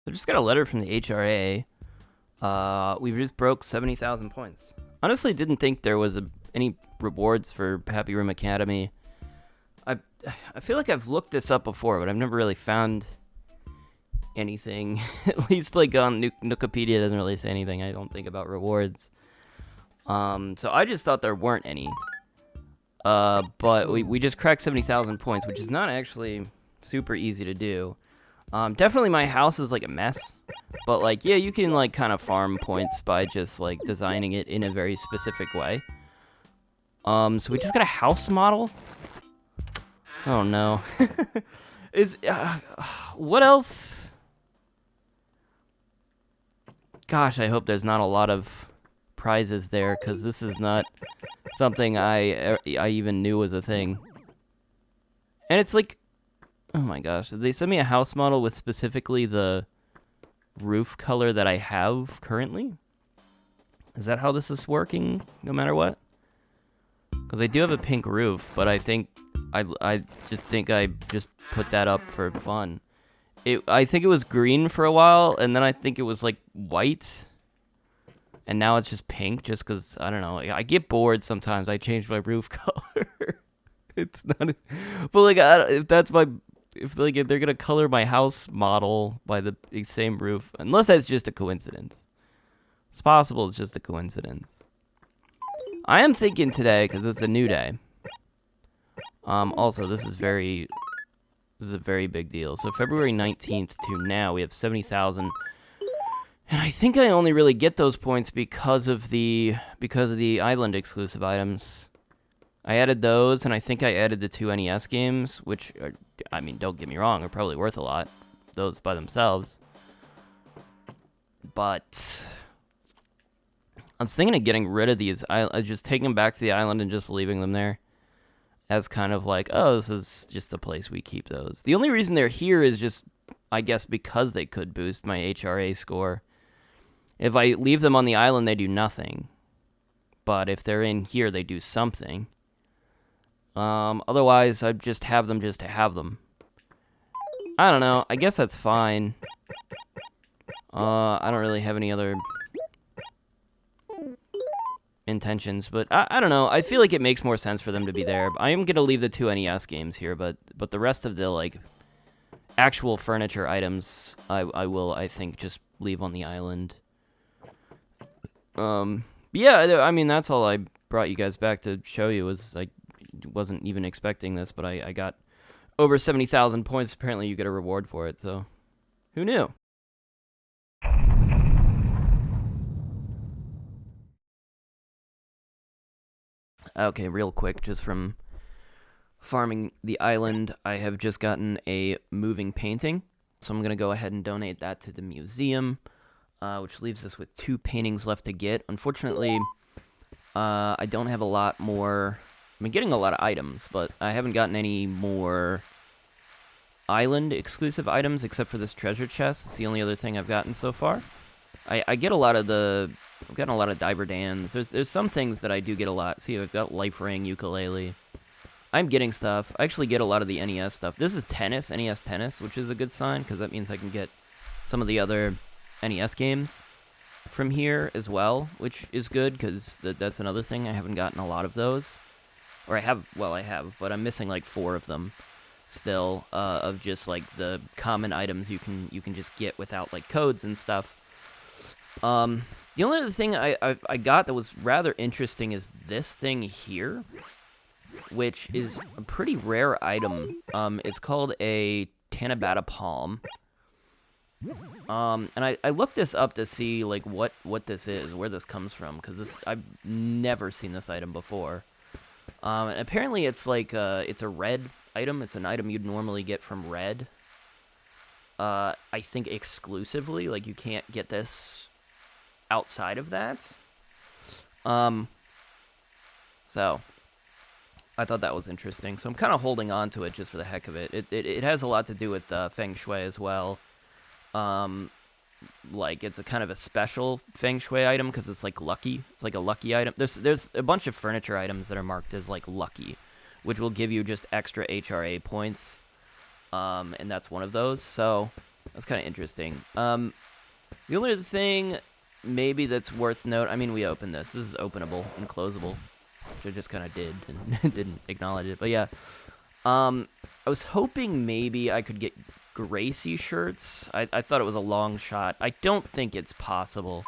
I just got a letter from the HRA. We just broke 70,000 points. Honestly, didn't think there was any rewards for Happy Room Academy. I I feel like I've looked this up before, but I've never really found anything. At least like on Nukipedia doesn't really say anything. I don't think about rewards. So I just thought there weren't any. But we just cracked 70,000 points, which is not actually super easy to do. Definitely my house is like a mess. But like, yeah, you can like kind of farm points by just like designing it in a very specific way. So we just got a house model. Oh no. Is what else? Gosh, I hope there's not a lot of prizes there, because this is not something I even knew was a thing. And it's like, oh my gosh, did they send me a house model with specifically the roof color that I have currently? Is that how this is working, no matter what? Because I do have a pink roof, but I think I just put that up for fun. I think it was green for a while, and then I think it was like white, and now it's just pink. Just because I don't know, I get bored sometimes. I change my roof color. It's not, but like if they're gonna color my house model by the same roof, unless that's just a coincidence. It's possible it's just a coincidence. I am thinking today, because it's a new day. Also, this is a very big deal. So February 19th to now, we have 70,000. And I think I only really get those points because of the island exclusive items. I added those, and I think I added the 2 NES games, which are, I mean, don't get me wrong, are probably worth a lot, those by themselves. But I was thinking of getting rid of these. Just taking them back to the island and just leaving them there as kind of like, oh, this is just the place we keep those. The only reason they're here is just, I guess, because they could boost my HRA score. If I leave them on the island, they do nothing. But if they're in here, they do something. Otherwise, I'd just have them just to have them. I don't know. I guess that's fine. I don't really have any other intentions, but I don't know. I feel like it makes more sense for them to be there. I am gonna leave the 2 NES games here, but the rest of the like actual furniture items, I will, I think, just leave on the island. Yeah, I mean, that's all I brought you guys back to show you. Was I wasn't even expecting this, but I got over 70,000 points. Apparently, you get a reward for it. So, who knew? Okay, real quick, just from farming the island, I have just gotten a moving painting. So I'm going to go ahead and donate that to the museum, which leaves us with 2 paintings left to get. Unfortunately, I don't have a lot more. I'm getting a lot of items, but I haven't gotten any more island exclusive items except for this treasure chest. It's the only other thing I've gotten so far. I get a lot of I've gotten a lot of diver dans. There's some things that I do get a lot. See, I've got life ring, ukulele. I'm getting stuff. I actually get a lot of the NES stuff. This is tennis, NES tennis, which is a good sign, because that means I can get some of the other NES games from here as well, which is good, because that's another thing. I haven't gotten a lot of those. Or I have, but I'm missing like 4 of them still, of just like the common items you can just get without like codes and stuff. The only other thing I got that was rather interesting is this thing here, which is a pretty rare item. It's called a Tanabata palm. And I looked this up to see like what this is, where this comes from, because I've never seen this item before. And apparently it's like it's a red item. It's an item you'd normally get from Red. I think exclusively, like you can't get this outside of that. So I thought that was interesting. So I'm kind of holding on to it just for the heck of it. It has a lot to do with Feng Shui as well. Like it's a kind of a special Feng Shui item because it's like lucky. It's like a lucky item. There's a bunch of furniture items that are marked as like lucky, which will give you just extra HRA points. And that's one of those. So That's kind of interesting. The only other thing maybe that's worth note, I mean, we opened this. This is openable and closable, which I just kind of did and didn't acknowledge it. But yeah, I was hoping maybe I could get Gracie shirts. I thought it was a long shot. I don't think it's possible.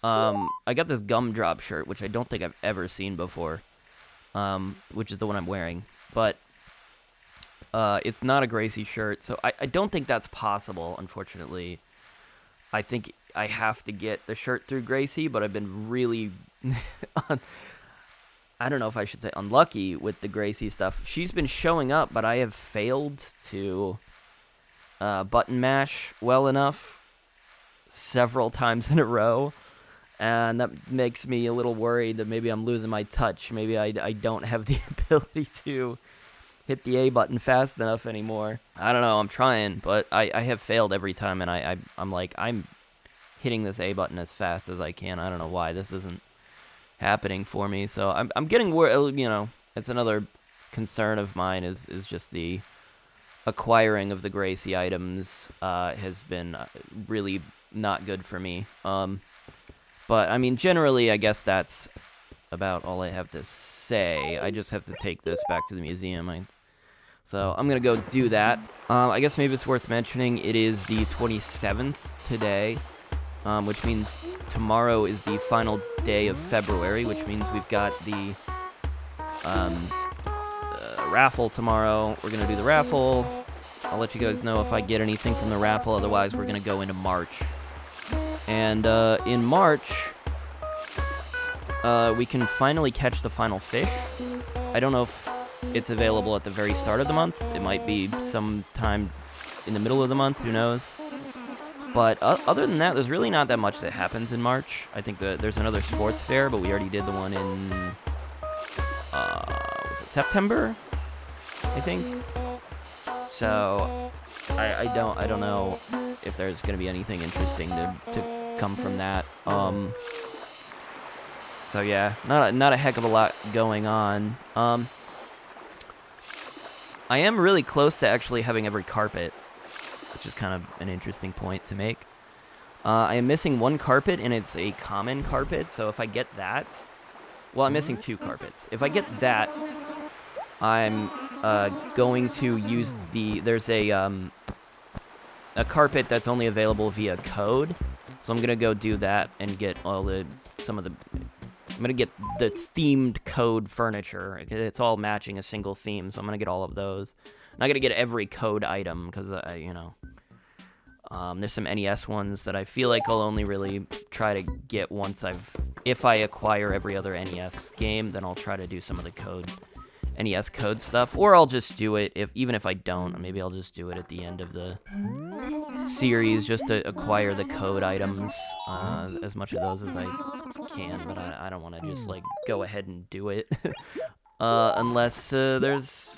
I got this Gumdrop shirt, which I don't think I've ever seen before, which is the one I'm wearing. But it's not a Gracie shirt, so I don't think that's possible, unfortunately. I think I have to get the shirt through Gracie, but I've been really, I don't know if I should say unlucky with the Gracie stuff. She's been showing up, but I have failed to button mash well enough several times in a row, and that makes me a little worried that maybe I'm losing my touch. Maybe I don't have the ability to hit the A button fast enough anymore. I don't know, I'm trying, but I have failed every time, and I'm like, I'm hitting this A button as fast as I can. I don't know why this isn't happening for me, so I'm getting worried, you know, it's another concern of mine is just the acquiring of the Gracie items has been really not good for me. But, I mean, generally, I guess that's about all I have to say. I just have to take this back to the museum. So I'm going to go do that. I guess maybe it's worth mentioning it is the 27th today, which means tomorrow is the final day of February, which means we've got the raffle tomorrow. We're going to do the raffle. I'll let you guys know if I get anything from the raffle. Otherwise, we're going to go into March. And in March, we can finally catch the final fish. I don't know if it's available at the very start of the month. It might be sometime in the middle of the month. Who knows? But other than that, there's really not that much that happens in March. I think there's another sports fair, but we already did the one in was it September, I think. So I don't know if there's gonna be anything interesting to come from that. So yeah, not a heck of a lot going on. I am really close to actually having every carpet, which is kind of an interesting point to make. I am missing one carpet, and it's a common carpet, so if I get that... Well, I'm missing two carpets. If I get that, I'm going to use the... There's a carpet that's only available via code, so I'm going to go do that and get I'm going to get the themed code furniture. It's all matching a single theme, so I'm going to get all of those. I'm not going to get every code item, because, there's some NES ones that I feel like I'll only really try to get once if I acquire every other NES game, then I'll try to do some of the NES code stuff, or I'll just do it, even if I don't, maybe I'll just do it at the end of the series, just to acquire the code items, as much of those as I can, but I don't want to just, go ahead and do it, unless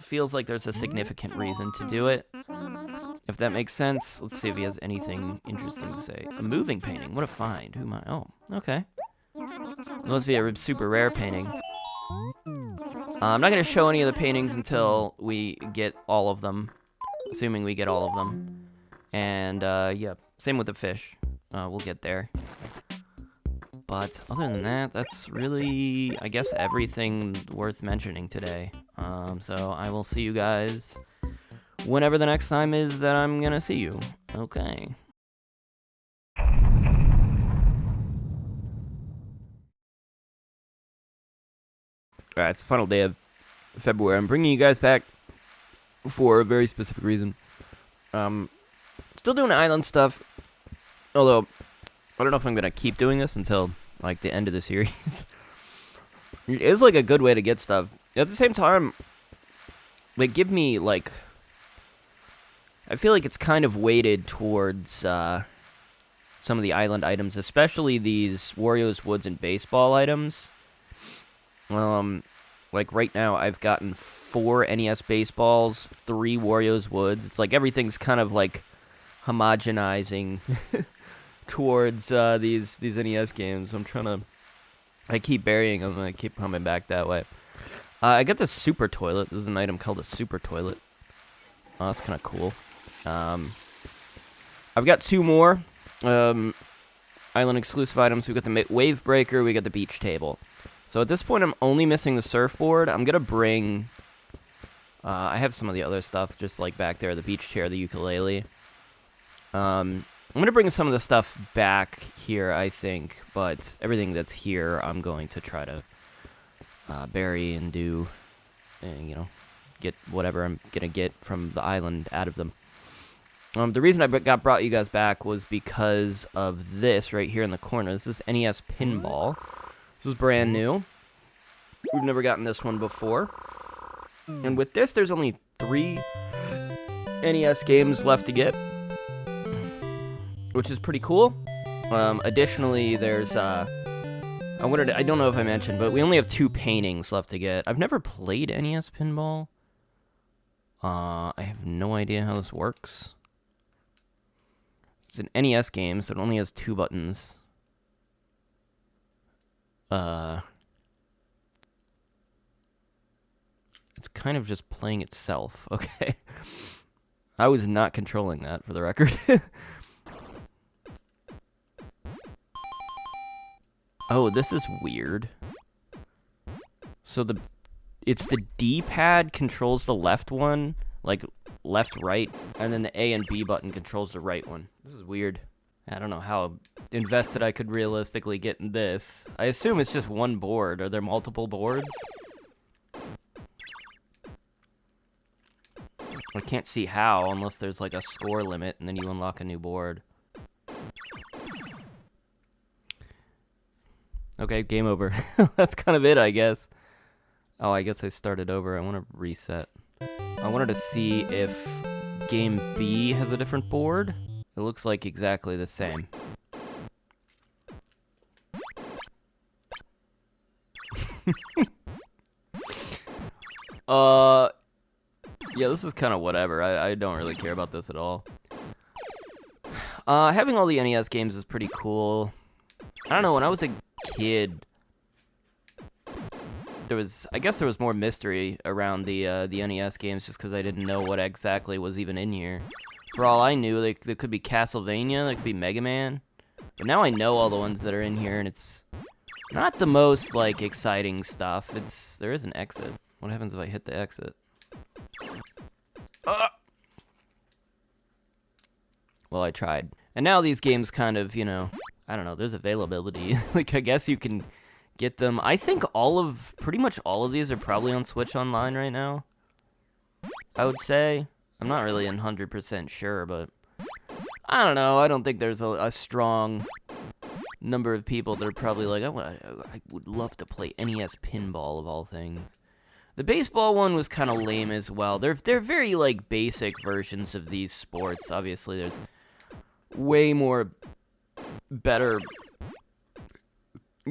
feels like there's a significant reason to do it, if that makes sense. Let's see if he has anything interesting to say. A moving painting, what a find. Who am I? Oh, okay. It must be a super rare painting. I'm not going to show any of the paintings until we get all of them, assuming we get all of them. And, yeah, same with the fish. We'll get there. But other than that, that's really, I guess, everything worth mentioning today. So I will see you guys whenever the next time is that I'm going to see you. Okay. Alright, it's the final day of February. I'm bringing you guys back for a very specific reason. Still doing island stuff, although I don't know if I'm going to keep doing this until, the end of the series. It is, a good way to get stuff. At the same time, they give me, I feel like it's kind of weighted towards, some of the island items, especially these Wario's Woods and baseball items. Right now, I've gotten 4 NES baseballs, 3 Wario's Woods. It's everything's kind of, homogenizing towards, these NES games. I keep burying them, and I keep coming back that way. I got the Super Toilet. This is an item called a Super Toilet. Oh, that's kind of cool. I've got 2 more island exclusive items. We got the wave breaker. We got the beach table. So at this point, I'm only missing the surfboard. I'm gonna bring. I have some of the other stuff just like back there, the beach chair, the ukulele. I'm gonna bring some of the stuff back here, I think, but everything that's here, I'm going to try to bury and do, and, get whatever I'm gonna get from the island out of them. The reason I brought you guys back was because of this right here in the corner. This is NES Pinball. This is brand new. We've never gotten this one before. And with this, there's only 3 NES games left to get, which is pretty cool. Additionally, there's I don't know if I mentioned, but we only have 2 paintings left to get. I've never played NES Pinball. I have no idea how this works. It's an NES game, so it only has 2 buttons. It's kind of just playing itself. Okay. I was not controlling that, for the record. Oh, this is weird. So it's the D-pad controls the left one, like left, right, and then the A and B button controls the right one. This is weird. I don't know how invested I could realistically get in this. I assume it's just one board. Are there multiple boards? I can't see how, unless there's like a score limit and then you unlock a new board. Okay, game over. That's kind of it, I guess. Oh, I guess I started over. I want to reset. I wanted to see if game B has a different board. It looks like exactly the same. Yeah, this is kind of whatever. I don't really care about this at all. Having all the NES games is pretty cool. I don't know, when I was a kid, I guess there was more mystery around the NES games just because I didn't know what exactly was even in here. For all I knew, there could be Castlevania, there could be Mega Man. But now I know all the ones that are in here, and it's not the most, like, exciting stuff. There is an exit. What happens if I hit the exit? Well, I tried. And now these games kind of, I don't know, there's availability. Like, I guess you can get them. I think pretty much all of these are probably on Switch Online right now. I would say. I'm not really 100% sure, but I don't know. I don't think there's a strong number of people that are probably like, I would love to play NES Pinball of all things. The baseball one was kind of lame as well. They're very, like, basic versions of these sports. Obviously, there's way more better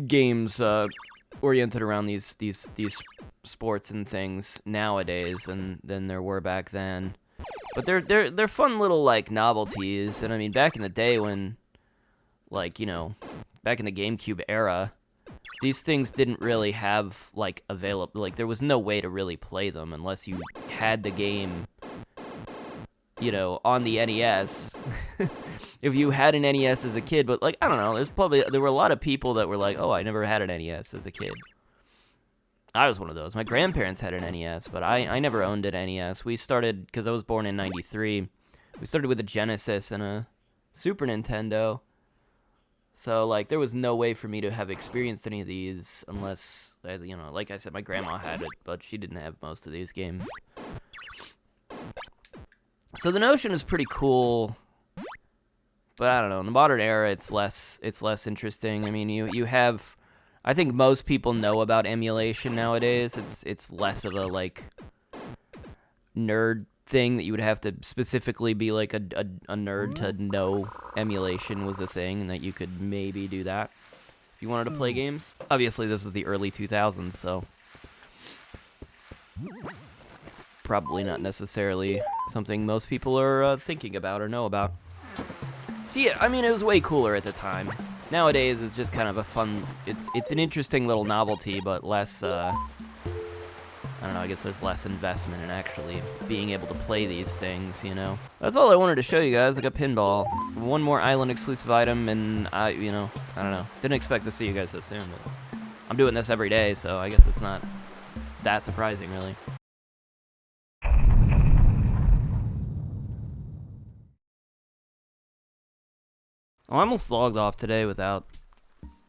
games oriented around these sports and things nowadays than there were back then. But they're fun little, like, novelties. And I mean, back in the day when, like, back in the GameCube era, these things didn't really have, like, like, there was no way to really play them unless you had the game, on the NES. If you had an NES as a kid, but, like, I don't know, there were a lot of people that were like, oh, I never had an NES as a kid. I was one of those. My grandparents had an NES, but I never owned an NES. We started, because I was born in 93, we started with a Genesis and a Super Nintendo. So, like, there was no way for me to have experienced any of these unless, like I said, my grandma had it, but she didn't have most of these games. So the notion is pretty cool, but I don't know. In the modern era, it's less interesting. I mean, you have, I think most people know about emulation nowadays. It's less of a, like, nerd thing that you would have to specifically be like a nerd to know emulation was a thing and that you could maybe do that if you wanted to play games. Obviously, this is the early 2000s, so probably not necessarily something most people are thinking about or know about. So yeah, I mean, it was way cooler at the time. Nowadays, it's just kind of a fun, it's an interesting little novelty, but less, I don't know, I guess there's less investment in actually being able to play these things, you know? That's all I wanted to show you guys, like a pinball. One more island exclusive item, and I don't know. Didn't expect to see you guys so soon, but I'm doing this every day, so I guess it's not that surprising, really. Oh, I almost logged off today without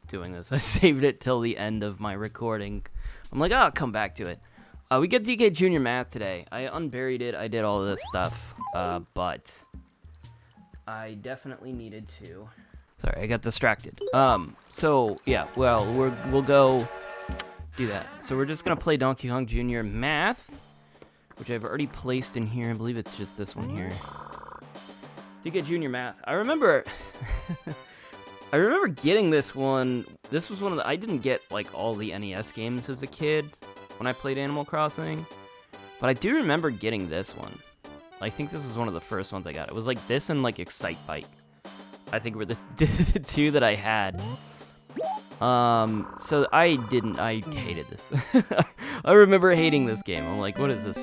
doing this. I saved it till the end of my recording. I'm like, I'll come back to it. We get DK Junior Math today. I unburied it. I did all of this stuff, but I definitely needed to. Sorry, I got distracted. So yeah, well, we'll go do that. So we're just gonna play Donkey Kong Jr. Math, which I've already placed in here. I believe it's just this one here. DK Junior Math. I remember, I remember getting this one. This was one of the. I didn't get like all the NES games as a kid when I played Animal Crossing, but I do remember getting this one. I think this was one of the first ones I got. It was like this and like Excitebike, I think were the two that I had. So I hated this. I remember hating this game. I'm like, what is this?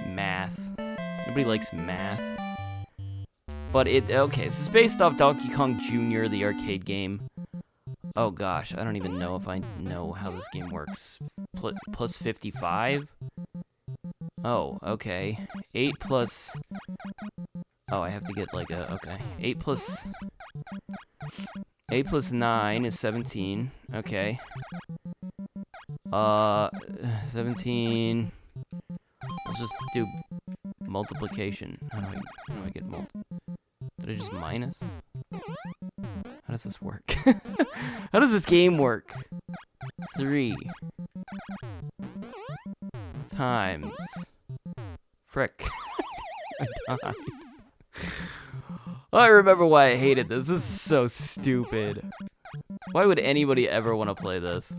Math. Nobody likes math. But okay, this is based off Donkey Kong Jr., the arcade game. Oh gosh, I don't even know if I know how this game works. Plus 55? Oh, okay. 8 plus... Oh, I have to get like a... Okay. 8 plus 9 is 17. Okay. 17... Let's just do multiplication. How do I get Did I just minus? How does this work? How does this game work? 3 times... Frick. I died. I remember why I hated this. This is so stupid. Why would anybody ever want to play this?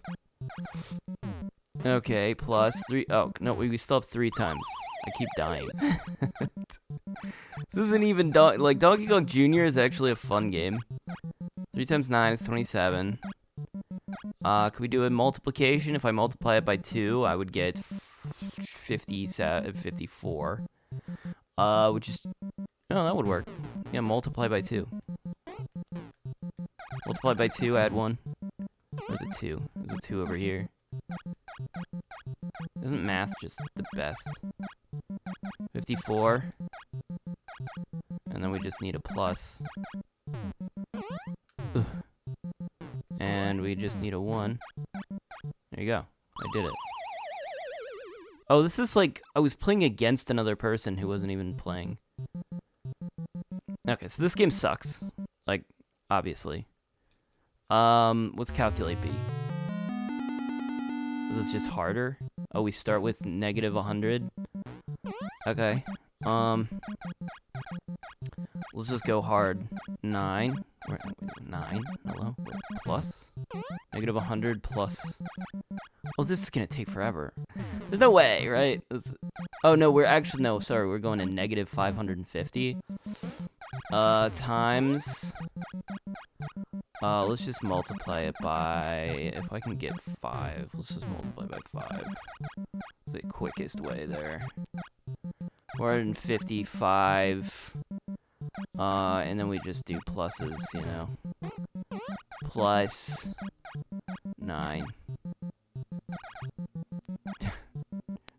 Okay, plus 3... Oh, no, we still have 3 times. I keep dying. This isn't even... Like, Donkey Kong Jr. is actually a fun game. 3 times 9 is 27. Can we do a multiplication? If I multiply it by 2, I would get 54. Which is... No, that would work. Yeah, multiply by 2. Multiply by 2, add 1. Where's a 2? There's a 2 over here. Isn't math just the best? 54. And then we just need a plus. Ugh. And we just need a 1. There you go. I did it. Oh, this is like... I was playing against another person who wasn't even playing. Okay, so this game sucks. Like, obviously. What's calculate be? Is this just harder? Oh, we start with negative 100? Okay. Let's just go hard. 9. 9? Hello? Plus? Negative 100 plus... Oh, this is gonna take forever. There's no way, right? Oh, no, we're actually... No, sorry, we're going to negative 550. Times... let's just multiply it by... If I can get 5, let's just multiply by 5. It's the quickest way there. 455... and then we just do pluses, you know. Plus 9.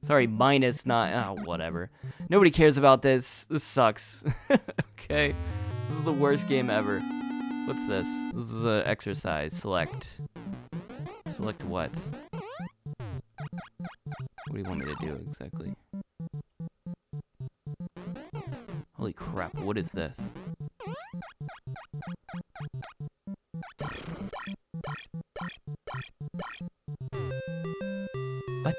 Sorry, minus 9. Oh, whatever. Nobody cares about this. This sucks. Okay. This is the worst game ever. What's this? This is an exercise. Select. Select what? What do you want me to do exactly? Holy crap, what is this? What?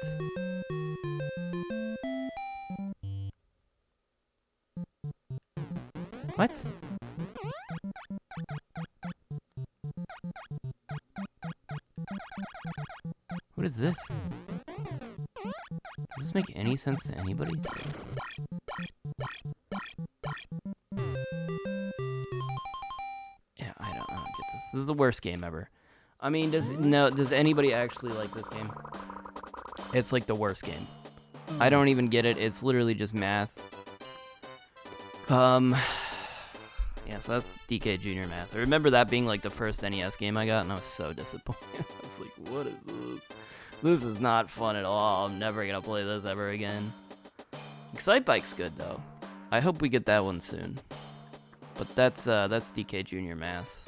What? What is this? Does this make any sense to anybody? Yeah, I don't get this. This is the worst game ever. I mean, does anybody actually like this game? It's like the worst game. I don't even get it. It's literally just math. Yeah, so that's DK Junior Math. I remember that being like the first NES game I got, and I was so disappointed. I was like, what is this? This is not fun at all. I'm never gonna play this ever again. Excitebike's good though. I hope we get that one soon. But that's DK Junior Math.